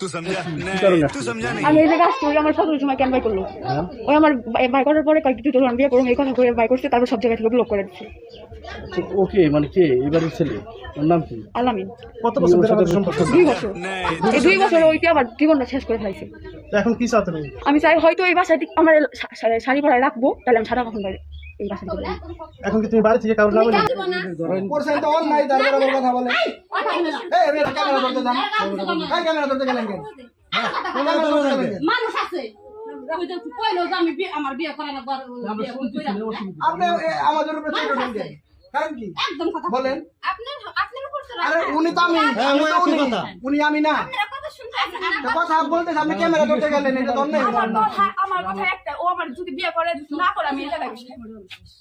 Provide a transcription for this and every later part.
আমি এই জায়গায় আসছি, ওই আমার সতেরোর সময় কেন বাই করলো, ওই আমার বাই করার পরে কয়েকটি তুই তোর বিয়ে করুন এই কথা করে বাই করছে, তারপর সব জায়গা থেকে ব্লক করে দিচ্ছে। ওকে মানে কে এবারের ছেলে, ওর নাম কি? আলামিন। কত বছর ধরে আমাদের সম্পর্ক? 2 বছর। এই 2 বছর ওইটা আমার জীবনটা শেষ করে ফেলাইছে। এখন কি চাও তুমি? আমি চাই হয়তো এই বাসায় আমার শাড়ি পরায় রাখবো, তাহলে আমি সারা কখন বাইরে এই বাসায় যাবো। এখন কি তুমি বাড়ি থেকে কারোর নাম পরছেন তো অন্যায় তারপরে আবার কথা বলে। এই আমি ক্যামেরা ধরতে যান, এই ক্যামেরা ধরতে গেলেন কেন? মানুষ আছে কইলো যে আমি আমার বিয়ে করা না আপনি আমাদের উপরে চেক করছেন কেন? কারণ কি একদম কথা বলেন? আপনার করতে আরে উনি তো আমি, আমি তো উনি, উনি আমি না। কথা শুনতে আছেন না তো কথা বলতে আপনি ক্যামেরা ধরতে গেলেন, এটা তো অন্যায়। আমার কথা একটা, ও আমার যদি বিয়ে করে না করে আমি এটা লাগি।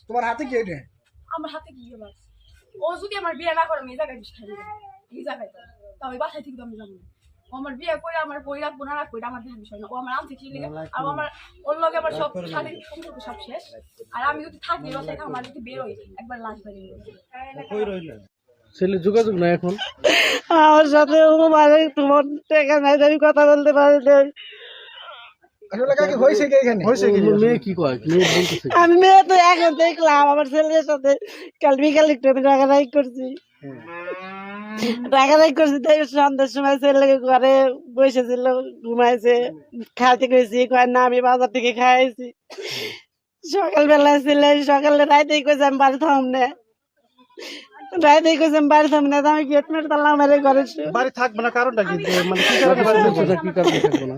তোমার হাতে কি এটা? আমার হাতে কি বাস, ও যদি আমার বিয়ে না করে আমি এই জায়গায় খাই এই জায়গায়, তো আমি বাসায় থেকে আমি যাবো না। ও আমার বিয়ে করে আমার বই রাখবো না রাখবো এটা আমার দেখার বিষয় না। ও আমার আনতে কি লেগে আর আমার ওর লগে আমার সব শারীরিক সম্পর্ক সব শেষ। আর আমি যদি থাকি বাসায়, আমার যদি বেরোই একবার লাশ বেরিয়ে ছেলে যোগাযোগ না এখন আমার সাথে মানে তোমার টাকা নাই, আমি কথা বলতে পারি না। আসলে কাকে হইছে কি এখানে? হয়েছে কি? মেয়ে কি কয়, মেয়ে বলতেছে আমি মেয়ে তো এখন দেখলাম আমার ছেলের সাথে কাল বিকাল একটু আমি রাগারাগি করছি, রাগারাগি করছি। তাই সন্ধ্যার সময় ছেলে ঘরে বসেছিল, ঘুমাইছে, খাইতে গেছি, কয় না আমি বাজার থেকে খাইছি। সকালবেলা ছেলে সকালে রাইতেই কইছে আমি বাড়ি থাম না, রাইতেই কইছে আমি বাড়ি থাম না, আমি গেট মেরে তালা মেরে ঘরে বাড়ি থাকবে না কারণটা কি? মানে কি কারণে বাড়ি থাকবে না? কি কারণে থাকবো না?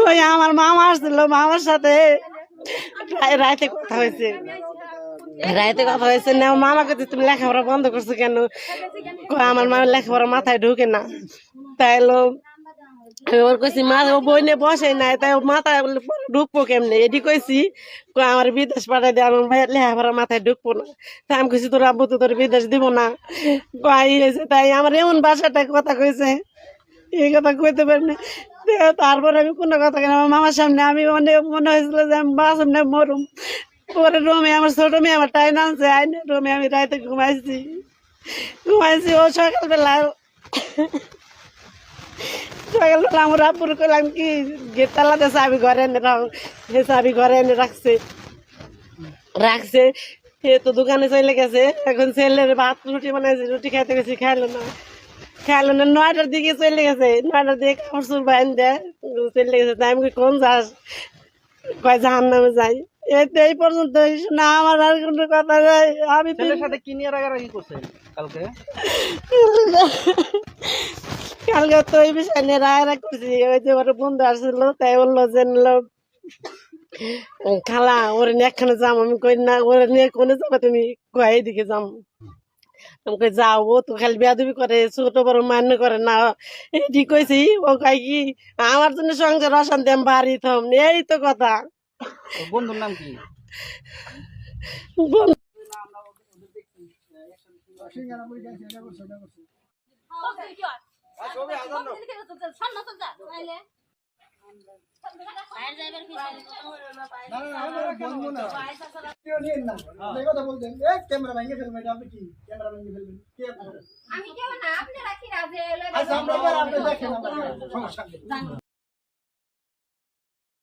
ওই আমার মামা আসছিল, মামার সাথে রাইতে কথা হয়েছে, রাইতে কথা হয়েছে না। মামা কাছে তুমি লেখাপড়া বন্ধ করছো কেন? আমার মামার লেখাপড়া মাথায় ঢুকে না। তাই ওর কইছি মা ও বই নিয়ে বসে নাই, তাই মাথায় ঢুকবো কেমনে এটি কইছি। আমার বিদেশ পাঠাই দিয়ে আমার ভাইয়ের লেখাপড়া মাথায় ঢুকবো না। তাই আমি কইছি তোর আব্বু তো তোর বিদেশ দিব না। তাই আমার এমন বাসাটা কথা কইছে, এই কথা কইতে পারি না। তারপর আমি কোনো কথা কেন আমার মামার সামনে আমি অনেক মনে হয়েছিল যে আমি বাসম না মরুম। পরে রুমে আমার ছোট মেয়ে আমার টাইন আনছে, আইনে রুমে আমি রাতে ঘুমাইছি। ও সকালবেলা আমার আব্বুর কইলাম কি গেট তালাতে চাবি ঘরে এনে রাখ, সে চাবি ঘরে এনে রাখছে। সে তো দোকানে চলে গেছে। এখন ছেলের ভাত রুটি বানাইছে, রুটি খাইতে গেছি, খাইলো না। 9টার দিকে চলে গেছে, 9টার দিকে কাপড় চুল বাইন দেয় চলে গেছে। তাই আমি কোন যাস? কয় জাহান নামে যাই। এই পর্যন্ত না, আমার আর কোনো কথা নাই। আমি ছেলের সাথে কি নিয়ে রাগারাগি করছেন কালকে? কালকে তো এই বিষয় নিয়ে রাগারাগি করছি। ওই যে ওর বন্ধু আসছিল, তাই বললো যে খালা ওর নিয়ে একখানে যাম। আমি কই না, ওর নিয়ে কোনে যাবো তুমি? কয় এইদিকে যাম। আমাকে যাও, ও তো খালি বেয়াদবি করে, ছোট বড় মান্য করে না। এটি কইছি, ও কয় কি আমার জন্য সংসার অশান্তি, আমি বাড়ি থাম। এই তো কথা। বন্ধুর নাম কি? কথা বলতেন ক্যামেরা ভেঙে ফেলবেন, এটা আপনি কি ক্যামেরা ভেঙে ফেলবেন? আমি কেউ না, আপনি রাখি রাজে আচ্ছা আমরা আপনি দেখেন, সমস্যা নেই।